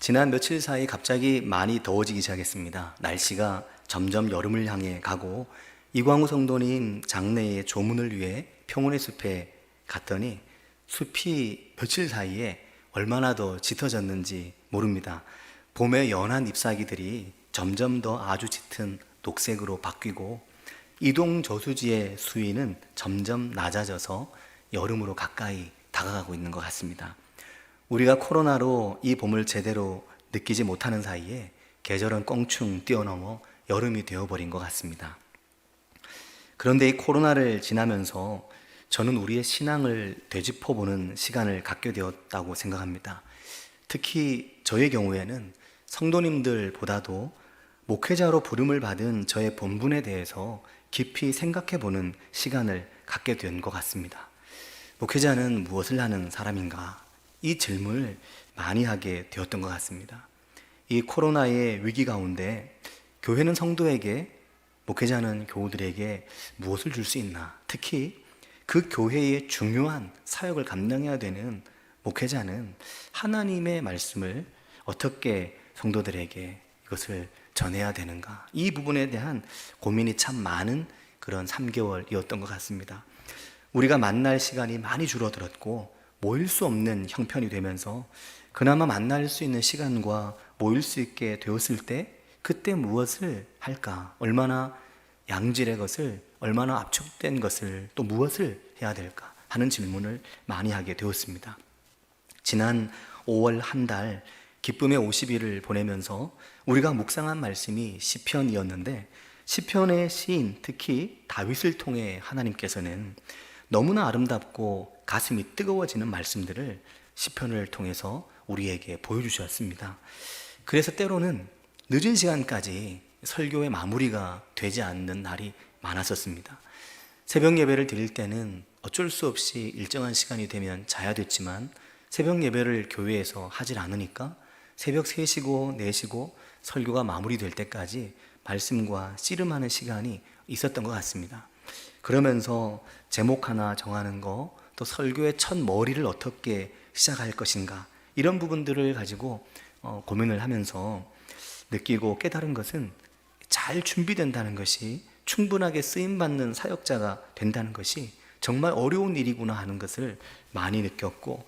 지난 며칠 사이 갑자기 많이 더워지기 시작했습니다. 날씨가 점점 여름을 향해 가고 이광우 성도님 장래의 조문을 위해 평온의 숲에 갔더니 숲이 며칠 사이에 얼마나 더 짙어졌는지 모릅니다. 봄의 연한 잎사귀들이 점점 더 아주 짙은 녹색으로 바뀌고 이동 저수지의 수위는 점점 낮아져서 여름으로 가까이 다가가고 있는 것 같습니다. 우리가 코로나로 이 봄을 제대로 느끼지 못하는 사이에 계절은 껑충 뛰어넘어 여름이 되어버린 것 같습니다. 그런데 이 코로나를 지나면서 저는 우리의 신앙을 되짚어보는 시간을 갖게 되었다고 생각합니다. 특히 저의 경우에는 성도님들보다도 목회자로 부름을 받은 저의 본분에 대해서 깊이 생각해보는 시간을 갖게 된 것 같습니다. 목회자는 무엇을 하는 사람인가? 이 질문을 많이 하게 되었던 것 같습니다. 이 코로나의 위기 가운데 교회는 성도에게, 목회자는 교우들에게 무엇을 줄 수 있나? 특히 그 교회의 중요한 사역을 감당해야 되는 목회자는 하나님의 말씀을 어떻게 성도들에게 이것을 전해야 되는가? 이 부분에 대한 고민이 참 많은 그런 3개월이었던 것 같습니다. 우리가 만날 시간이 많이 줄어들었고 모일 수 없는 형편이 되면서 그나마 만날 수 있는 시간과 모일 수 있게 되었을 때 그때 무엇을 할까? 얼마나 양질의 것을, 얼마나 압축된 것을, 또 무엇을 해야 될까? 하는 질문을 많이 하게 되었습니다. 지난 5월 한 달 기쁨의 50일을 보내면서 우리가 묵상한 말씀이 시편이었는데 시편의 시인, 특히 다윗을 통해 하나님께서는 너무나 아름답고 가슴이 뜨거워지는 말씀들을 시편을 통해서 우리에게 보여주셨습니다. 그래서 때로는 늦은 시간까지 설교의 마무리가 되지 않는 날이 많았었습니다. 새벽 예배를 드릴 때는 어쩔 수 없이 일정한 시간이 되면 자야 됐지만 새벽 예배를 교회에서 하질 않으니까 새벽 3시고 4시고 설교가 마무리될 때까지 말씀과 씨름하는 시간이 있었던 것 같습니다. 그러면서 제목 하나 정하는 거, 또 설교의 첫 머리를 어떻게 시작할 것인가, 이런 부분들을 가지고 고민을 하면서 느끼고 깨달은 것은 잘 준비된다는 것이, 충분하게 쓰임받는 사역자가 된다는 것이 정말 어려운 일이구나 하는 것을 많이 느꼈고,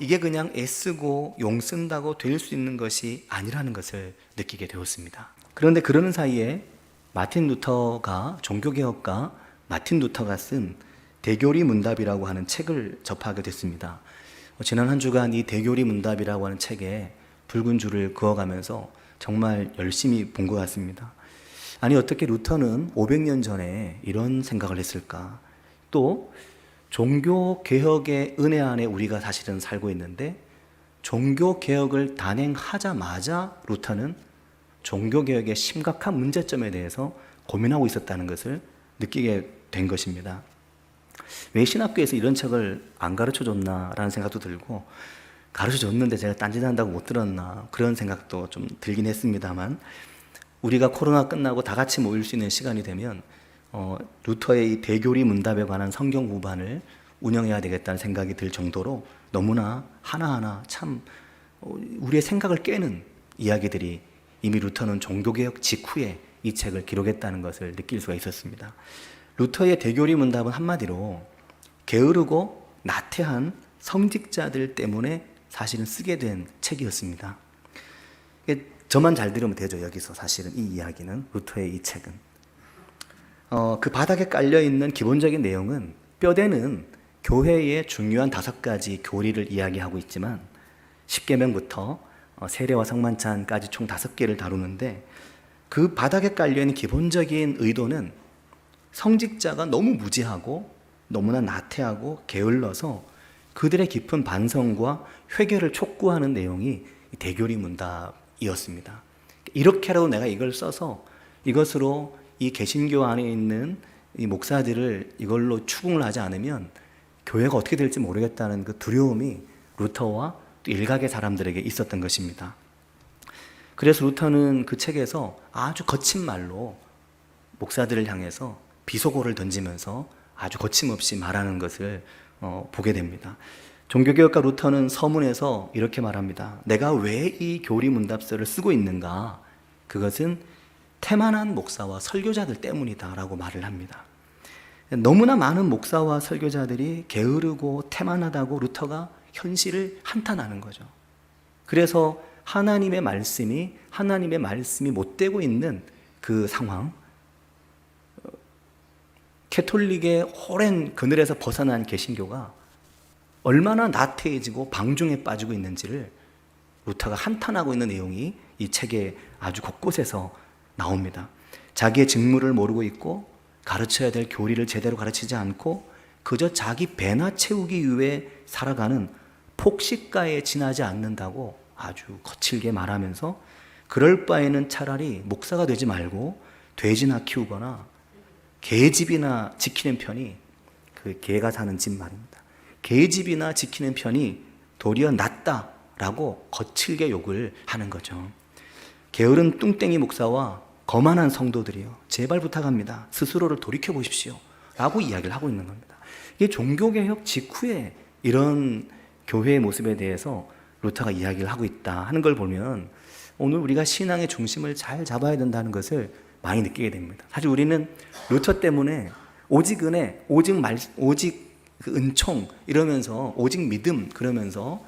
이게 그냥 애쓰고 용 쓴다고 될 수 있는 것이 아니라는 것을 느끼게 되었습니다. 그런데 그러는 사이에 마틴 루터가, 종교개혁가 마틴 루터가 쓴 대교리 문답이라고 하는 책을 접하게 됐습니다. 지난 한 주간 이 대교리 문답이라고 하는 책에 붉은 줄을 그어가면서 정말 열심히 본 것 같습니다. 아니, 어떻게 루터는 500년 전에 이런 생각을 했을까? 또 종교개혁의 은혜 안에 우리가 사실은 살고 있는데 종교개혁을 단행하자마자 루터는 종교개혁의 심각한 문제점에 대해서 고민하고 있었다는 것을 느끼게 된 것입니다. 왜 신학교에서 이런 책을 안 가르쳐줬나라는 생각도 들고, 가르쳐줬는데 제가 딴짓한다고 못 들었나, 그런 생각도 좀 들긴 했습니다만, 우리가 코로나 끝나고 다 같이 모일 수 있는 시간이 되면 루터의 이 대교리 문답에 관한 성경 후반을 운영해야 되겠다는 생각이 들 정도로 너무나 하나하나 참 우리의 생각을 깨는 이야기들이, 이미 루터는 종교개혁 직후에 이 책을 기록했다는 것을 느낄 수가 있었습니다. 루터의 대교리 문답은 한마디로 게으르고 나태한 성직자들 때문에 사실은 쓰게 된 책이었습니다. 저만 잘 들으면 되죠. 여기서 사실은 이 이야기는, 루터의 이 책은 그 바닥에 깔려있는 기본적인 내용은 뼈대는 교회의 중요한 5가지 교리를 이야기하고 있지만 10계명부터 세례와 성만찬까지 총 5개를 다루는데, 그 바닥에 깔려있는 기본적인 의도는 성직자가 너무 무지하고 너무나 나태하고 게을러서 그들의 깊은 반성과 회개를 촉구하는 내용이 대교리 문답이었습니다. 이렇게라도 내가 이걸 써서 이것으로 이 개신교 안에 있는 이 목사들을 이걸로 추궁을 하지 않으면 교회가 어떻게 될지 모르겠다는 그 두려움이 루터와 또 일각의 사람들에게 있었던 것입니다. 그래서 루터는 그 책에서 아주 거친 말로 목사들을 향해서 비속어를 던지면서 아주 거침없이 말하는 것을 보게 됩니다. 종교개혁가 루터는 서문에서 이렇게 말합니다. 내가 왜 이 교리문답서를 쓰고 있는가? 그것은 태만한 목사와 설교자들 때문이다 라고 말을 합니다. 너무나 많은 목사와 설교자들이 게으르고 태만하다고 루터가 현실을 한탄하는 거죠. 그래서 하나님의 말씀이 못되고 있는 그 상황, 캐톨릭의 오랜 그늘에서 벗어난 개신교가 얼마나 나태해지고 방종에 빠지고 있는지를 루터가 한탄하고 있는 내용이 이 책에 아주 곳곳에서 나옵니다. 자기의 직무를 모르고 있고 가르쳐야 될 교리를 제대로 가르치지 않고 그저 자기 배나 채우기 위해 살아가는 폭식가에 지나지 않는다고 아주 거칠게 말하면서 그럴 바에는 차라리 목사가 되지 말고 돼지나 키우거나 개집이나 지키는 편이, 그 개가 사는 집 말입니다. 개집이나 지키는 편이 도리어 낫다라고 거칠게 욕을 하는 거죠. 게으른 뚱땡이 목사와 거만한 성도들이요, 제발 부탁합니다. 스스로를 돌이켜 보십시오 라고 이야기를 하고 있는 겁니다. 이게 종교개혁 직후에 이런 교회의 모습에 대해서 루터가 이야기를 하고 있다 하는 걸 보면 오늘 우리가 신앙의 중심을 잘 잡아야 된다는 것을 많이 느끼게 됩니다. 사실 우리는 루터 때문에 오직 은혜, 오직 그 은총 이러면서 오직 믿음 그러면서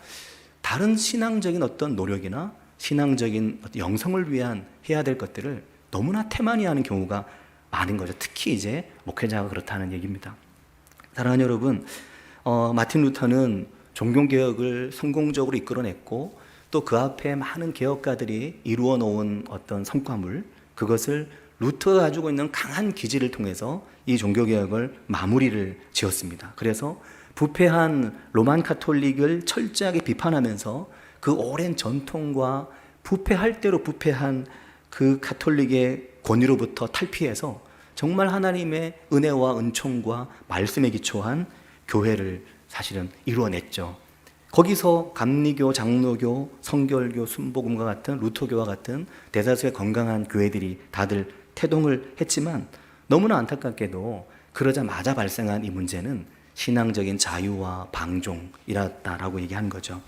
다른 신앙적인 어떤 노력이나 신앙적인 어떤 영성을 위한 해야 될 것들을 너무나 태만히 하는 경우가 많은 거죠. 특히 이제 목회자가 그렇다는 얘기입니다. 사랑하는 여러분, 마틴 루터는 종교개혁을 성공적으로 이끌어냈고 또 그 앞에 많은 개혁가들이 이루어 놓은 어떤 성과물, 그것을 루터가 가지고 있는 강한 기질을 통해서 이 종교개혁을 마무리를 지었습니다. 그래서 부패한 로만 카톨릭을 철저하게 비판하면서 그 오랜 전통과 부패할 대로 부패한 그 카톨릭의 권위로부터 탈피해서 정말 하나님의 은혜와 은총과 말씀에 기초한 교회를 사실은 이루어냈죠. 거기서 감리교, 장로교, 성결교, 순복음과 같은 루터교와 같은 대다수의 건강한 교회들이 다들 태동을 했지만 너무나 안타깝게도 그러자마자 발생한 이 문제는 신앙적인 자유와 방종이었다라고 얘기하는 거죠.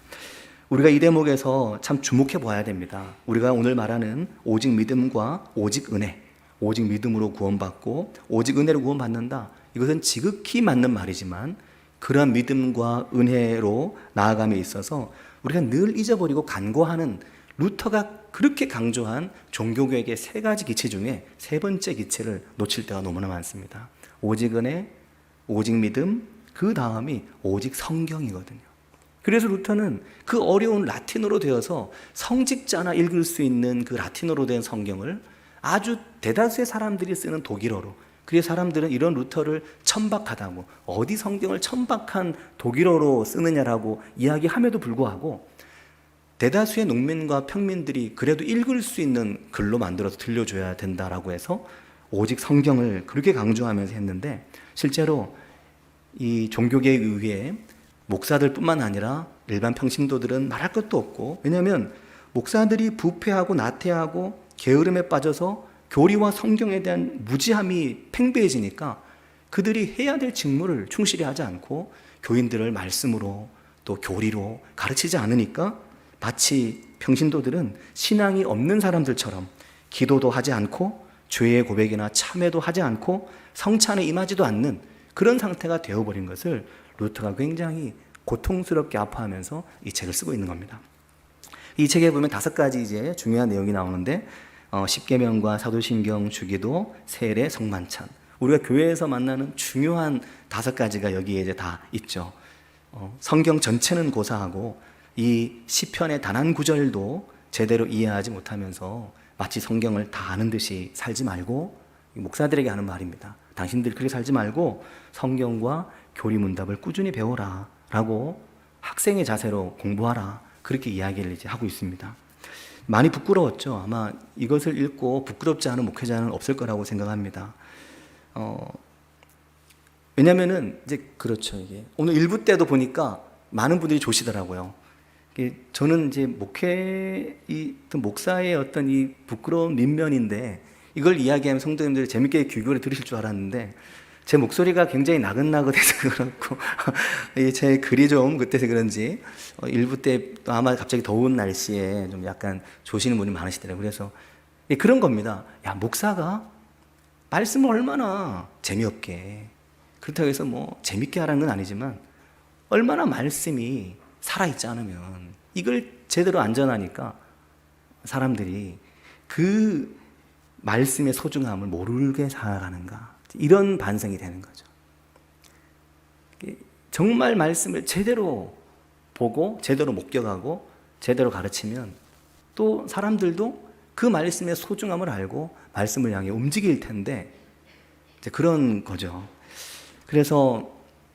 우리가 이 대목에서 참 주목해 봐야 됩니다. 우리가 오늘 말하는 오직 믿음과 오직 은혜, 오직 믿음으로 구원받고 오직 은혜로 구원받는다, 이것은 지극히 맞는 말이지만 그러한 믿음과 은혜로 나아감에 있어서 우리가 늘 잊어버리고 간과하는 루터가 그렇게 강조한 종교개혁의 세 가지 기체 중에 세 번째 기체를 놓칠 때가 너무나 많습니다. 오직 은혜, 오직 믿음, 그 다음이 오직 성경이거든요. 그래서 루터는 그 어려운 라틴어로 되어서 성직자나 읽을 수 있는 그 라틴어로 된 성경을 아주 대다수의 사람들이 쓰는 독일어로, 그래서 사람들은 이런 루터를 천박하다고, 어디 성경을 천박한 독일어로 쓰느냐라고 이야기함에도 불구하고 대다수의 농민과 평민들이 그래도 읽을 수 있는 글로 만들어서 들려줘야 된다라고 해서 오직 성경을 그렇게 강조하면서 했는데, 실제로 이 종교개혁 이후에 목사들뿐만 아니라 일반 평신도들은 말할 것도 없고, 왜냐하면 목사들이 부패하고 나태하고 게으름에 빠져서 교리와 성경에 대한 무지함이 팽배해지니까 그들이 해야 될 직무를 충실히 하지 않고 교인들을 말씀으로 또 교리로 가르치지 않으니까 마치 평신도들은 신앙이 없는 사람들처럼 기도도 하지 않고 죄의 고백이나 참회도 하지 않고 성찬에 임하지도 않는 그런 상태가 되어버린 것을 루터가 굉장히 고통스럽게 아파하면서 이 책을 쓰고 있는 겁니다. 이 책에 보면 5가지 이제 중요한 내용이 나오는데, 십계명과 사도신경, 주기도, 세례, 성만찬, 우리가 교회에서 만나는 중요한 5가지가 여기에 이제 다 있죠. 성경 전체는 고사하고 이 시편의 단 한 구절도 제대로 이해하지 못하면서 마치 성경을 다 아는 듯이 살지 말고, 목사들에게 하는 말입니다. 당신들이 그렇게 살지 말고 성경과 교리문답을 꾸준히 배워라 라고 학생의 자세로 공부하라, 그렇게 이야기를 이제 하고 있습니다. 많이 부끄러웠죠. 아마 이것을 읽고 부끄럽지 않은 목회자는 없을 거라고 생각합니다. 왜냐면은 이제 그렇죠. 이게 오늘 일부 때도 보니까 많은 분들이 조시더라고요. 저는 이제 목사의 어떤 이 부끄러운 민면인데 이걸 이야기하면 성도님들이 재밌게 귀결에 들으실 줄 알았는데, 제 목소리가 굉장히 나긋나긋해서 그렇고 제 글이 좀 그때서 그런지 일부 때 또 아마 갑자기 더운 날씨에 좀 약간 조시는 분이 많으시더라고요. 그래서 그런 겁니다. 야, 목사가 말씀을 얼마나 재미없게, 그렇다고 해서 뭐 재밌게 하라는 건 아니지만 얼마나 말씀이 살아있지 않으면 이걸 제대로 안 전하니까 사람들이 그 말씀의 소중함을 모르게 살아가는가, 이런 반성이 되는 거죠. 정말 말씀을 제대로 보고 제대로 목격하고 제대로 가르치면 또 사람들도 그 말씀의 소중함을 알고 말씀을 향해 움직일 텐데, 이제 그런 거죠. 그래서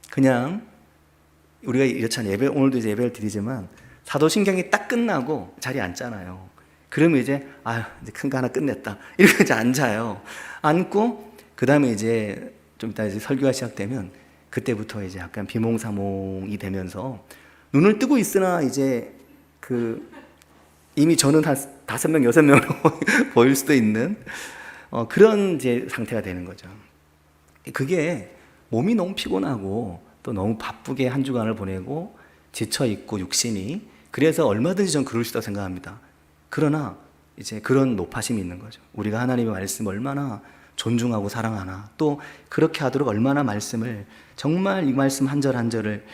그냥 우리가 이렇지 않아요. 예배, 오늘도 이제 예배를 드리지만 사도신경이 딱 끝나고 자리에 앉잖아요. 그러면 이제 이제 큰 거 하나 끝냈다, 이렇게 이제 앉아요. 앉고 그 다음에 이제 좀 이따 이제 설교가 시작되면 그때부터 이제 약간 비몽사몽이 되면서 눈을 뜨고 있으나 이제 이미 저는 한 5명, 6명으로 보일 수도 있는 그런 이제 상태가 되는 거죠. 그게 몸이 너무 피곤하고 또 너무 바쁘게 한 주간을 보내고 지쳐있고 육신이, 그래서 얼마든지 전 그럴 수 있다고 생각합니다. 그러나 이제 그런 노파심이 있는 거죠. 우리가 하나님의 말씀을 얼마나 존중하고 사랑하나, 또 그렇게 하도록 얼마나 말씀을, 정말 이 말씀 한 절 한 절을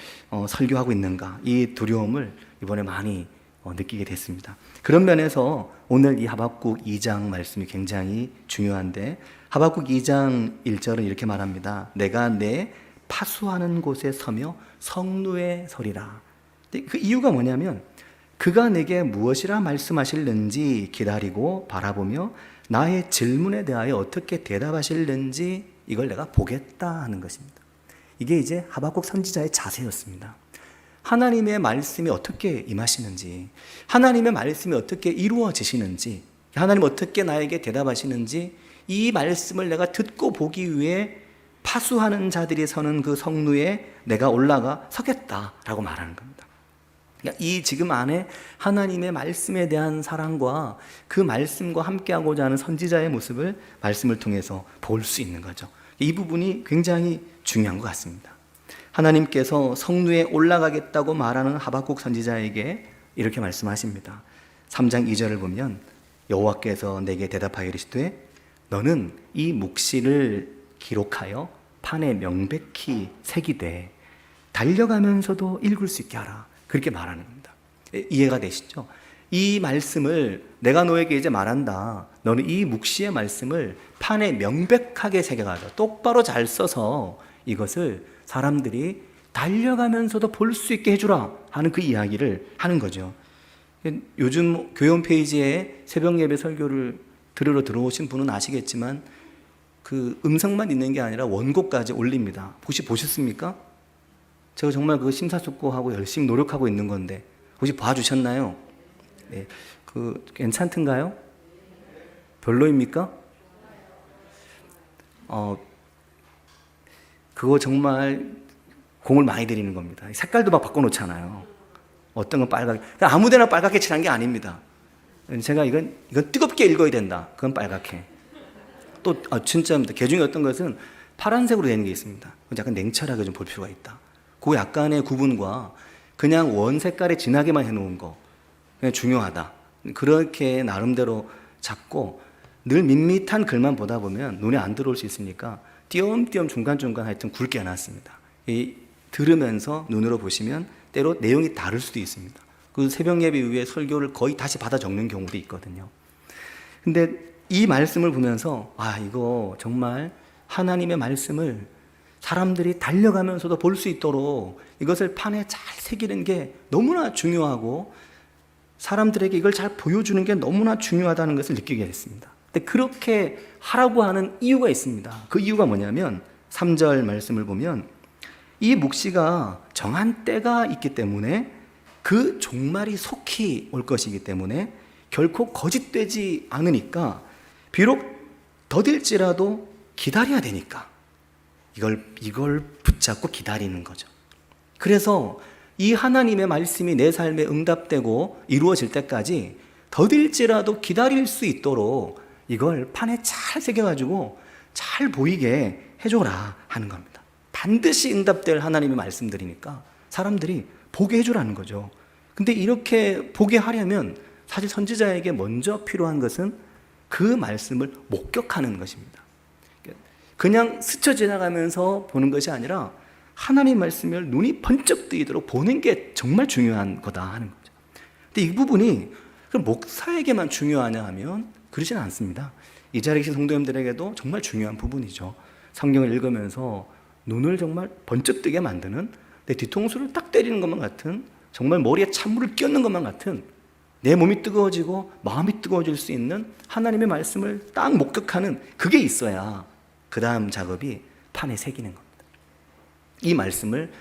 설교하고 있는가, 이 두려움을 이번에 많이 느끼게 됐습니다. 그런 면에서 오늘 이 하박국 2장 말씀이 굉장히 중요한데, 하박국 2장 1절은 이렇게 말합니다. 내가 내 파수하는 곳에 서며 성루에 서리라. 그 이유가 뭐냐면 그가 내게 무엇이라 말씀하실는지 기다리고 바라보며 나의 질문에 대하여 어떻게 대답하실는지 이걸 내가 보겠다 하는 것입니다. 이게 이제 하박국 선지자의 자세였습니다. 하나님의 말씀이 어떻게 임하시는지, 하나님의 말씀이 어떻게 이루어지시는지, 하나님 어떻게 나에게 대답하시는지, 이 말씀을 내가 듣고 보기 위해 파수하는 자들이 서는 그 성루에 내가 올라가 서겠다라고 말하는 겁니다. 이 지금 안에 하나님의 말씀에 대한 사랑과 그 말씀과 함께하고자 하는 선지자의 모습을 말씀을 통해서 볼 수 있는 거죠. 이 부분이 굉장히 중요한 것 같습니다. 하나님께서 성루에 올라가겠다고 말하는 하박국 선지자에게 이렇게 말씀하십니다. 3장 2절을 보면 여호와께서 내게 대답하여 이르시되 너는 이 묵시를 기록하여 판에 명백히 새기되 달려가면서도 읽을 수 있게 하라. 그렇게 말하는 겁니다. 이해가 되시죠? 이 말씀을 내가 너에게 이제 말한다. 너는 이 묵시의 말씀을 판에 명백하게 새겨가자. 똑바로 잘 써서 이것을 사람들이 달려가면서도 볼 수 있게 해주라 하는 그 이야기를 하는 거죠. 요즘 교회 홈페이지에 새벽 예배 설교를 들으러 들어오신 분은 아시겠지만 그 음성만 있는 게 아니라 원고까지 올립니다. 혹시 보셨습니까? 제가 정말 그거 심사숙고하고 열심히 노력하고 있는 건데 혹시 봐주셨나요? 네, 괜찮던가요? 별로입니까? 그거 정말 공을 많이 들이는 겁니다. 색깔도 막 바꿔놓잖아요. 어떤 건 빨갛게, 아무데나 빨갛게 칠한 게 아닙니다. 제가 이건 뜨겁게 읽어야 된다. 그건 빨갛게. 또 진짜입니다. 개 중에 어떤 것은 파란색으로 되는 게 있습니다. 약간 냉철하게 좀 볼 필요가 있다. 그 약간의 구분과 그냥 원 색깔에 진하게만 해놓은 거 그냥 중요하다. 그렇게 나름대로 잡고 늘 밋밋한 글만 보다 보면 눈에 안 들어올 수 있으니까 띄엄띄엄 중간중간 하여튼 굵게 해놨습니다. 들으면서 눈으로 보시면 때로 내용이 다를 수도 있습니다. 그 새벽 예배 이후에 설교를 거의 다시 받아 적는 경우도 있거든요. 근데 이 말씀을 보면서 이거 정말 하나님의 말씀을 사람들이 달려가면서도 볼 수 있도록 이것을 판에 잘 새기는 게 너무나 중요하고 사람들에게 이걸 잘 보여주는 게 너무나 중요하다는 것을 느끼게 됐습니다. 근데 그렇게 하라고 하는 이유가 있습니다. 그 이유가 뭐냐면 3절 말씀을 보면 이 묵시가 정한 때가 있기 때문에 그 종말이 속히 올 것이기 때문에 결코 거짓되지 않으니까 비록 더딜지라도 기다려야 되니까 이걸 붙잡고 기다리는 거죠. 그래서 이 하나님의 말씀이 내 삶에 응답되고 이루어질 때까지 더딜지라도 기다릴 수 있도록 이걸 판에 잘 새겨가지고 잘 보이게 해줘라 하는 겁니다. 반드시 응답될 하나님의 말씀들이니까 사람들이 보게 해주라는 거죠. 근데 이렇게 보게 하려면 사실 선지자에게 먼저 필요한 것은 그 말씀을 목격하는 것입니다. 그냥 스쳐 지나가면서 보는 것이 아니라 하나님 말씀을 눈이 번쩍 뜨이도록 보는 게 정말 중요한 거다 하는 거죠. 근데 이 부분이 목사에게만 중요하냐 하면 그러지는 않습니다. 이 자리에 계신 성도님들에게도 정말 중요한 부분이죠. 성경을 읽으면서 눈을 정말 번쩍 뜨게 만드는, 내 뒤통수를 딱 때리는 것만 같은, 정말 머리에 찬물을 끼얹는 것만 같은, 내 몸이 뜨거워지고 마음이 뜨거워질 수 있는 하나님의 말씀을 딱 목격하는 그게 있어야 그 다음 작업이 판에 새기는 겁니다. 이 말씀을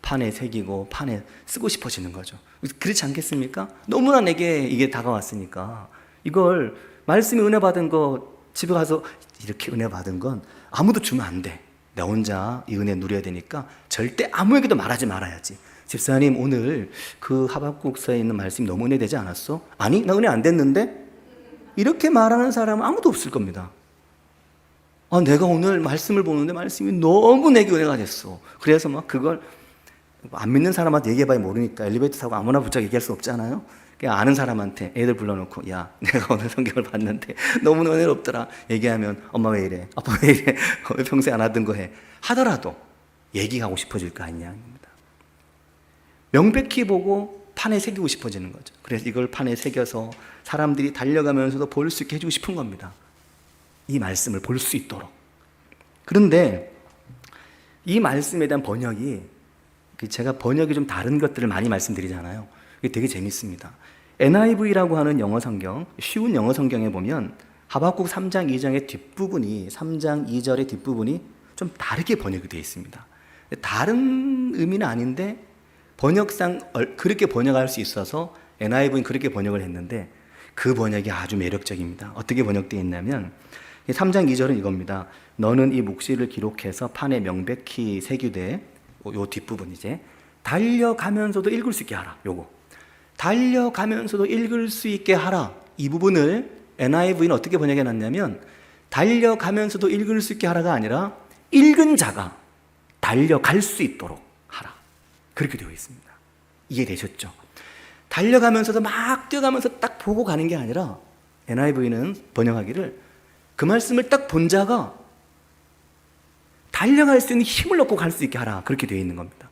판에 새기고 판에 쓰고 싶어지는 거죠. 그렇지 않겠습니까? 너무나 내게 이게 다가왔으니까 이걸 말씀이 은혜 받은 거 집에 가서 이렇게 은혜 받은 건 아무도 주면 안 돼. 나 혼자 이 은혜 누려야 되니까 절대 아무에게도 말하지 말아야지. 집사님 오늘 그 하박국서에 있는 말씀이 너무 은혜 되지 않았어? 아니 나 은혜 안 됐는데? 이렇게 말하는 사람은 아무도 없을 겁니다. 내가 오늘 말씀을 보는데 말씀이 너무 내게 은혜가 됐어. 그래서 막 그걸 안 믿는 사람한테 얘기해봐야 모르니까 엘리베이터 타고 아무나 붙잡고 얘기할 수 없잖아요. 그냥 아는 사람한테 애들 불러놓고 야 내가 오늘 성경을 봤는데 너무 은혜롭더라 얘기하면 엄마 왜 이래? 아빠 왜 이래? 왜 평소에 안 하던 거 해? 하더라도 얘기하고 싶어질 거 아니냐입니다. 명백히 보고 판에 새기고 싶어지는 거죠. 그래서 이걸 판에 새겨서 사람들이 달려가면서도 볼 수 있게 해주고 싶은 겁니다. 이 말씀을 볼 수 있도록. 그런데 이 말씀에 대한 번역이, 제가 번역이 좀 다른 것들을 많이 말씀드리잖아요. 이게 되게 재밌습니다. NIV라고 하는 영어 성경, 쉬운 영어 성경에 보면 하박국 3장 2장의 뒷부분이, 3장 2절의 뒷부분이 좀 다르게 번역이 되어 있습니다. 다른 의미는 아닌데 번역상 그렇게 번역할 수 있어서 NIV는 그렇게 번역을 했는데 그 번역이 아주 매력적입니다. 어떻게 번역되어 있냐면 3장 2절은 이겁니다. 너는 이 묵시를 기록해서 판에 명백히 새기되, 요 뒷부분 이제 달려가면서도 읽을 수 있게 하라. 요거 달려가면서도 읽을 수 있게 하라. 이 부분을 NIV는 어떻게 번역해 놨냐면 달려가면서도 읽을 수 있게 하라가 아니라 읽은 자가 달려갈 수 있도록 하라. 그렇게 되어 있습니다. 이해되셨죠? 달려가면서도 막 뛰어가면서 딱 보고 가는 게 아니라 NIV는 번역하기를 그 말씀을 딱 본 자가 달려갈 수 있는 힘을 얻고 갈 수 있게 하라. 그렇게 되어 있는 겁니다.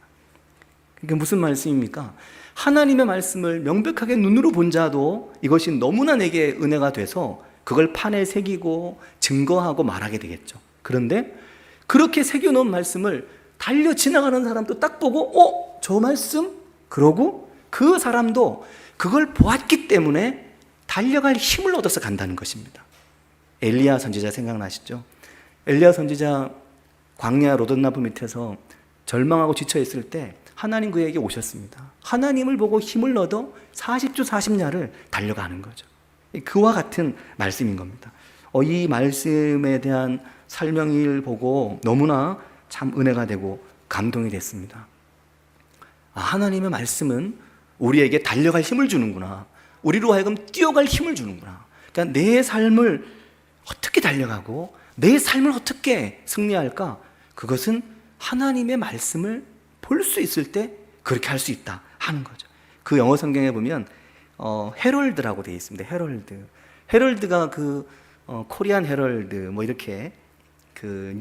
그게 무슨 말씀입니까? 하나님의 말씀을 명백하게 눈으로 본 자도 이것이 너무나 내게 은혜가 돼서 그걸 판에 새기고 증거하고 말하게 되겠죠. 그런데 그렇게 새겨놓은 말씀을 달려 지나가는 사람도 딱 보고 저 말씀? 그러고 그 사람도 그걸 보았기 때문에 달려갈 힘을 얻어서 간다는 것입니다. 엘리야 선지자 생각나시죠? 엘리야 선지자 광야 로돈나무 밑에서 절망하고 지쳐있을 때 하나님 그에게 오셨습니다. 하나님을 보고 힘을 얻어 40주 40야를 달려가는 거죠. 그와 같은 말씀인 겁니다. 이 말씀에 대한 설명을 보고 너무나 참 은혜가 되고 감동이 됐습니다. 하나님의 말씀은 우리에게 달려갈 힘을 주는구나. 우리로 하여금 뛰어갈 힘을 주는구나. 그러니까 내 삶을 어떻게 달려가고 내 삶을 어떻게 승리할까? 그것은 하나님의 말씀을 볼 수 있을 때 그렇게 할 수 있다 하는 거죠. 그 영어 성경에 보면 헤럴드라고 되어 있습니다. 헤럴드가 코리안 헤럴드 뭐 이렇게 그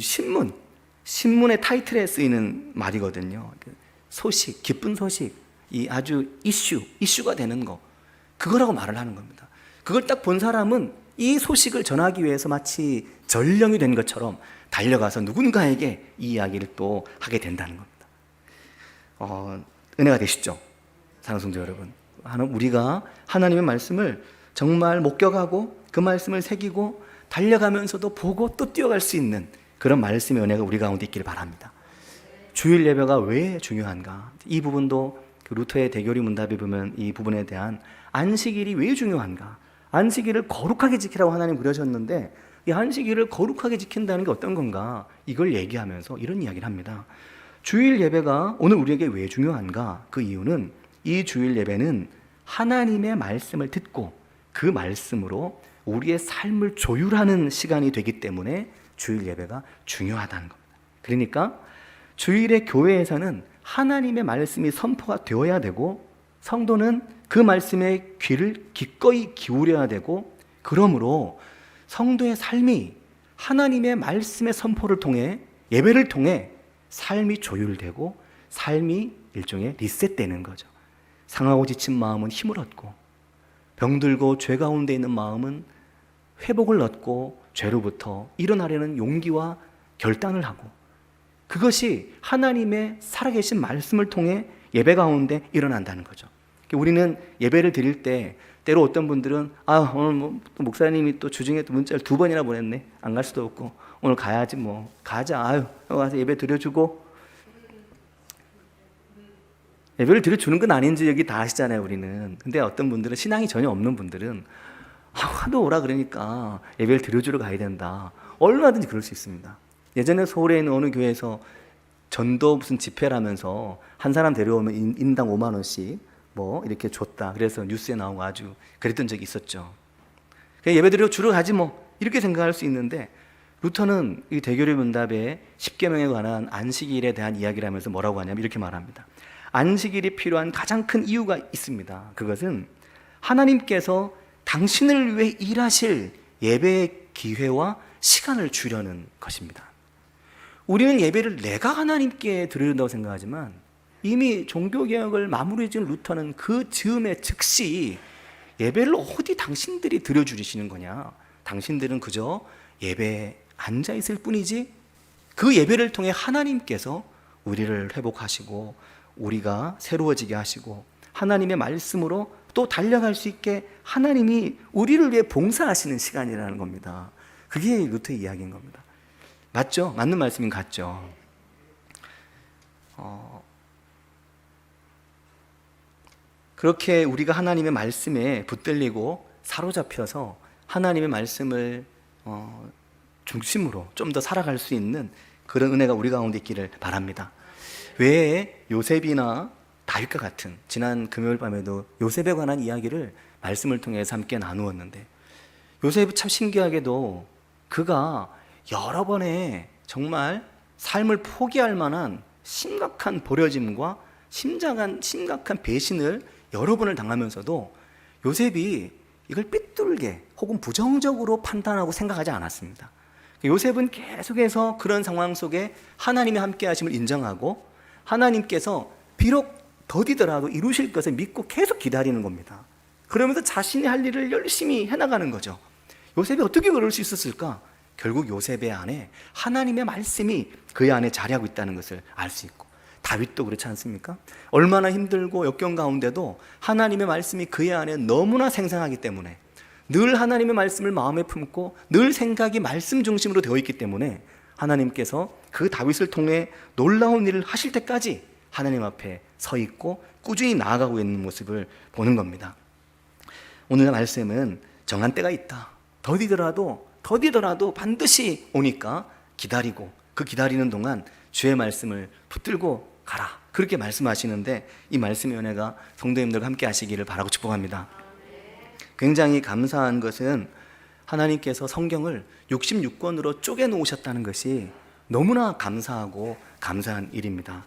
신문의 타이틀에 쓰이는 말이거든요. 소식, 기쁜 소식, 이 아주 이슈가 되는 거, 그거라고 말을 하는 겁니다. 그걸 딱 본 사람은 이 소식을 전하기 위해서 마치 전령이 된 것처럼 달려가서 누군가에게 이 이야기를 또 하게 된다는 겁니다. 은혜가 되시죠? 사랑하는 성도 여러분, 우리가 하나님의 말씀을 정말 목격하고 그 말씀을 새기고 달려가면서도 보고 또 뛰어갈 수 있는 그런 말씀의 은혜가 우리 가운데 있기를 바랍니다. 주일 예배가 왜 중요한가? 이 부분도 루터의 대교리 문답에 보면 이 부분에 대한 안식일이 왜 중요한가? 안식일을 거룩하게 지키라고 하나님 그러셨는데 이 안식일을 거룩하게 지킨다는 게 어떤 건가? 이걸 얘기하면서 이런 이야기를 합니다. 주일 예배가 오늘 우리에게 왜 중요한가? 그 이유는 이 주일 예배는 하나님의 말씀을 듣고 그 말씀으로 우리의 삶을 조율하는 시간이 되기 때문에 주일 예배가 중요하다는 겁니다. 그러니까 주일의 교회에서는 하나님의 말씀이 선포가 되어야 되고 성도는 그 말씀에 귀를 기꺼이 기울여야 되고, 그러므로 성도의 삶이 하나님의 말씀의 선포를 통해, 예배를 통해 삶이 조율되고 삶이 일종의 리셋되는 거죠. 상하고 지친 마음은 힘을 얻고, 병들고 죄 가운데 있는 마음은 회복을 얻고 죄로부터 일어나려는 용기와 결단을 하고, 그것이 하나님의 살아계신 말씀을 통해 예배 가운데 일어난다는 거죠. 우리는 예배를 드릴 때 때로 어떤 분들은 오늘 목사님이 또 주중에 또 문자를 2번이나 보냈네, 안 갈 수도 없고 오늘 가야지 뭐 가자, 가서 예배 드려주고. 예배를 드려주는 건 아닌지 여기 다 아시잖아요, 우리는. 근데 어떤 분들은, 신앙이 전혀 없는 분들은 하도 오라 그러니까 예배를 드려주러 가야 된다, 얼마든지 그럴 수 있습니다. 예전에 서울에 있는 어느 교회에서 전도 무슨 집회라면서 한 사람 데려오면 인당 5만 원씩 뭐 이렇게 줬다, 그래서 뉴스에 나오고 아주 그랬던 적이 있었죠. 그냥 예배 드려주러 가지 뭐 이렇게 생각할 수 있는데, 루터는 이 대교리 문답에 10계명에 관한 안식일에 대한 이야기를 하면서 뭐라고 하냐면 이렇게 말합니다. 안식일이 필요한 가장 큰 이유가 있습니다. 그것은 하나님께서 당신을 위해 일하실 예배의 기회와 시간을 주려는 것입니다. 우리는 예배를 내가 하나님께 드린다고 생각하지만, 이미 종교개혁을 마무리 지은 루터는 그 즈음에 즉시 예배를 어디 당신들이 드려주시는 거냐, 당신들은 그저 예배에 앉아있을 뿐이지, 그 예배를 통해 하나님께서 우리를 회복하시고 우리가 새로워지게 하시고 하나님의 말씀으로 또 달려갈 수 있게 하나님이 우리를 위해 봉사하시는 시간이라는 겁니다. 그게 루터의 이야기인 겁니다. 맞죠? 맞는 말씀인 것 같죠? 그렇게 우리가 하나님의 말씀에 붙들리고 사로잡혀서 하나님의 말씀을 중심으로 좀 더 살아갈 수 있는 그런 은혜가 우리 가운데 있기를 바랍니다. 외에 요셉이나 다윗과 같은, 지난 금요일 밤에도 요셉에 관한 이야기를 말씀을 통해서 함께 나누었는데, 요셉이 참 신기하게도 그가 여러 번의 정말 삶을 포기할 만한 심각한 버려짐과 심각한 배신을 여러 번을 당하면서도 요셉이 이걸 삐뚤게 혹은 부정적으로 판단하고 생각하지 않았습니다. 요셉은 계속해서 그런 상황 속에 하나님의 함께 하심을 인정하고, 하나님께서 비록 더디더라도 이루실 것을 믿고 계속 기다리는 겁니다. 그러면서 자신이 할 일을 열심히 해나가는 거죠. 요셉이 어떻게 그럴 수 있었을까? 결국 요셉의 안에 하나님의 말씀이 그의 안에 자리하고 있다는 것을 알 수 있고, 다윗도 그렇지 않습니까? 얼마나 힘들고 역경 가운데도 하나님의 말씀이 그의 안에 너무나 생생하기 때문에, 늘 하나님의 말씀을 마음에 품고 늘 생각이 말씀 중심으로 되어 있기 때문에 하나님께서 그 다윗을 통해 놀라운 일을 하실 때까지 하나님 앞에 서 있고 꾸준히 나아가고 있는 모습을 보는 겁니다. 오늘의 말씀은 정한 때가 있다, 더디더라도 반드시 오니까 기다리고, 그 기다리는 동안 주의 말씀을 붙들고 가라, 그렇게 말씀하시는데, 이 말씀의 은혜가 성도님들과 함께 하시기를 바라고 축복합니다. 굉장히 감사한 것은 하나님께서 성경을 66권으로 쪼개 놓으셨다는 것이 너무나 감사하고 감사한 일입니다.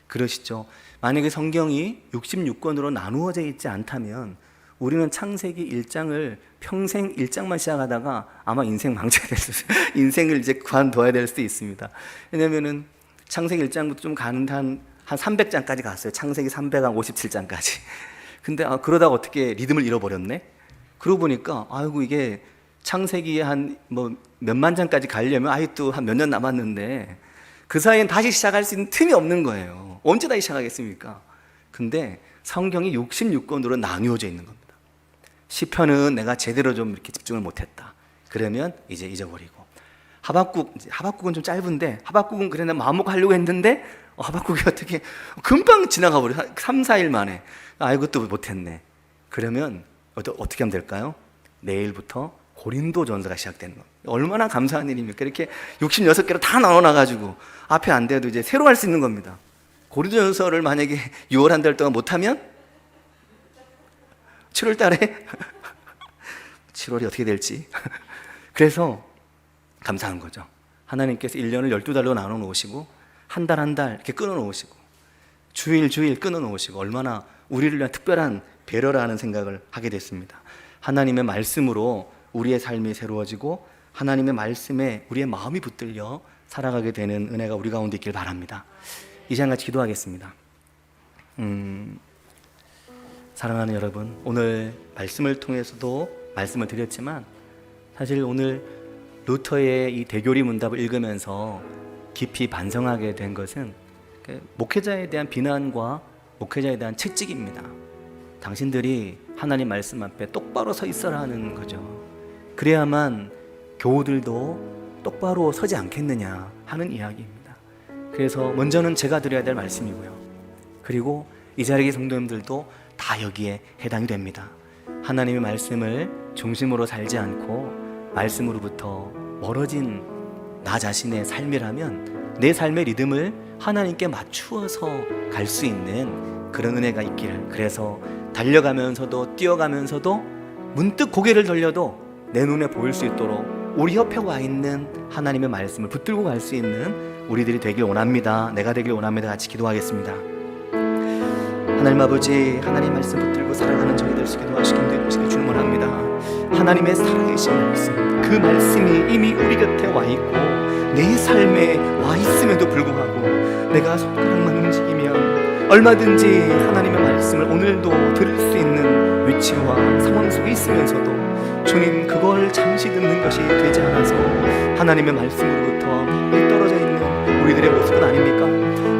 그러시죠? 만약에 성경이 66권으로 나누어져 있지 않다면 우리는 창세기 1장을 평생 1장만 시작하다가 아마 인생 망쳐야 될 수, 인생을 이제 관둬야 될 수도 있습니다. 왜냐면은 창세기 1장부터 좀 가는데 한 300장까지 갔어요. 창세기 357장까지. 근데 그러다가 어떻게 리듬을 잃어버렸네? 그러고 보니까 이게 창세기에 한 몇만 장까지 가려면 아직도 한 몇 년 남았는데, 그 사이엔 다시 시작할 수 있는 틈이 없는 거예요. 언제 다시 시작하겠습니까? 근데 성경이 66권으로 나뉘어져 있는 겁니다. 시편은 내가 제대로 좀 이렇게 집중을 못했다, 그러면 이제 잊어버리고, 하박국은 좀 짧은데, 하박국은 그래 나 마음먹고 하려고 했는데 하박국이 어떻게 금방 지나가 버려. 3, 4일 만에 이것도 못했네. 그러면 어떻게 하면 될까요? 내일부터 고린도전서가 시작되는 겁니다. 얼마나 감사한 일입니까? 이렇게 66개로 다 나눠놔가지고 앞에 안 돼도 이제 새로 할 수 있는 겁니다. 고린도전서를 만약에 6월 한 달 동안 못하면 7월 달에 7월이 어떻게 될지 그래서 감사한 거죠. 하나님께서 1년을 12달로 나눠 놓으시고 한 달 한 달 이렇게 끊어 놓으시고 주일 끊어 놓으시고 얼마나 우리를 위한 특별한 배려라는 생각을 하게 됐습니다. 하나님의 말씀으로 우리의 삶이 새로워지고 하나님의 말씀에 우리의 마음이 붙들려 살아가게 되는 은혜가 우리 가운데 있길 바랍니다. 이 시간 같이 기도하겠습니다. 사랑하는 여러분, 오늘 말씀을 통해서도 말씀을 드렸지만 사실 오늘 루터의 이 대교리 문답을 읽으면서 깊이 반성하게 된 것은 목회자에 대한 비난과 목회자에 대한 채찍입니다. 당신들이 하나님 말씀 앞에 똑바로 서 있어라 하는 거죠. 그래야만 교우들도 똑바로 서지 않겠느냐 하는 이야기입니다. 그래서 먼저는 제가 드려야 될 말씀이고요. 그리고 이 자리의 성도님들도 다 여기에 해당이 됩니다. 하나님의 말씀을 중심으로 살지 않고 말씀으로부터 멀어진 나 자신의 삶이라면 내 삶의 리듬을 하나님께 맞추어서 갈 수 있는 그런 은혜가 있기를, 그래서 달려가면서도 뛰어가면서도 문득 고개를 돌려도 내 눈에 보일 수 있도록 우리 옆에 와 있는 하나님의 말씀을 붙들고 갈 수 있는 우리들이 되길 원합니다. 내가 되길 원합니다. 같이 기도하겠습니다. 하나님 아버지, 하나님 말씀 붙들고 살아가는 저희들 기도하시기 힘드시길 주님 원합니다. 하나님의 살아계신 말씀, 그 말씀이 이미 우리 곁에 와 있고 내 삶에 와 있음에도 불구하고 내가 손가락만 움직이면 얼마든지 하나님의 말씀을 오늘도 들을 수 있는 위치와 상황 속에 있으면서도 주님, 그걸 잠시 듣는 것이 되지 않아서 하나님의 말씀으로부터 멀리 떨어져 있는 우리들의 모습은 아닙니까?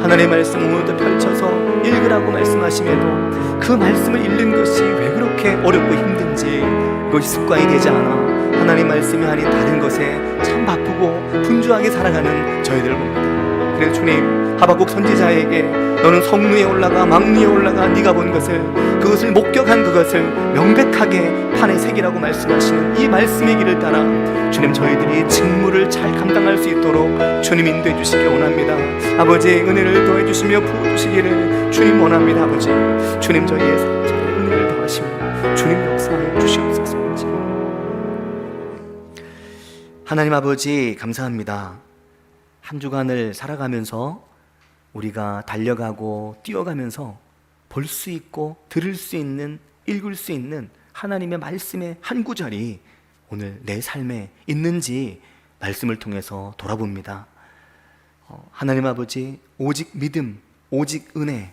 하나님의 말씀 오늘도 펼쳐서 읽으라고 말씀하심에도 그 말씀을 읽는 것이 왜 그렇게 어렵고 힘든지, 그것이 습관이 되지 않아 하나님 말씀이 아닌 다른 것에 참 바쁘고 분주하게 살아가는 저희들을 봅니다. 그래서 주님, 하박국 선지자에게 너는 성 위에 올라가 망 위에 올라가 네가 본 것을, 그것을 목격한 그것을 명백하게 판에 새기라고 말씀하시는 이 말씀의 길을 따라 주님, 저희들이 직무를 잘 감당할 수 있도록 주님 인도해 주시기 원합니다. 아버지, 은혜를 더해 주시며 부어주시기를 주님 원합니다. 아버지, 주님 저희의 삶에 은혜를 더하시며 주님 역사하여 주시옵소서. 하나님 아버지, 감사합니다. 한 주간을 살아가면서 우리가 달려가고 뛰어가면서 볼 수 있고 들을 수 있는, 읽을 수 있는 하나님의 말씀의 한 구절이 오늘 내 삶에 있는지 말씀을 통해서 돌아봅니다. 하나님 아버지, 오직 믿음, 오직 은혜,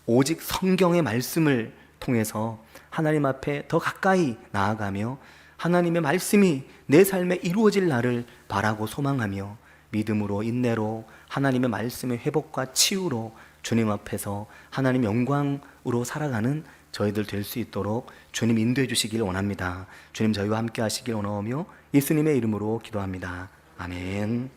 오직 성경의 말씀을 통해서 하나님 앞에 더 가까이 나아가며 하나님의 말씀이 내 삶에 이루어질 날을 바라고 소망하며 믿음으로, 인내로 하나님의 말씀의 회복과 치유로 주님 앞에서 하나님 영광으로 살아가는 저희들 될 수 있도록 주님 인도해 주시길 원합니다. 주님 저희와 함께 하시길 원하오며 예수님의 이름으로 기도합니다. 아멘.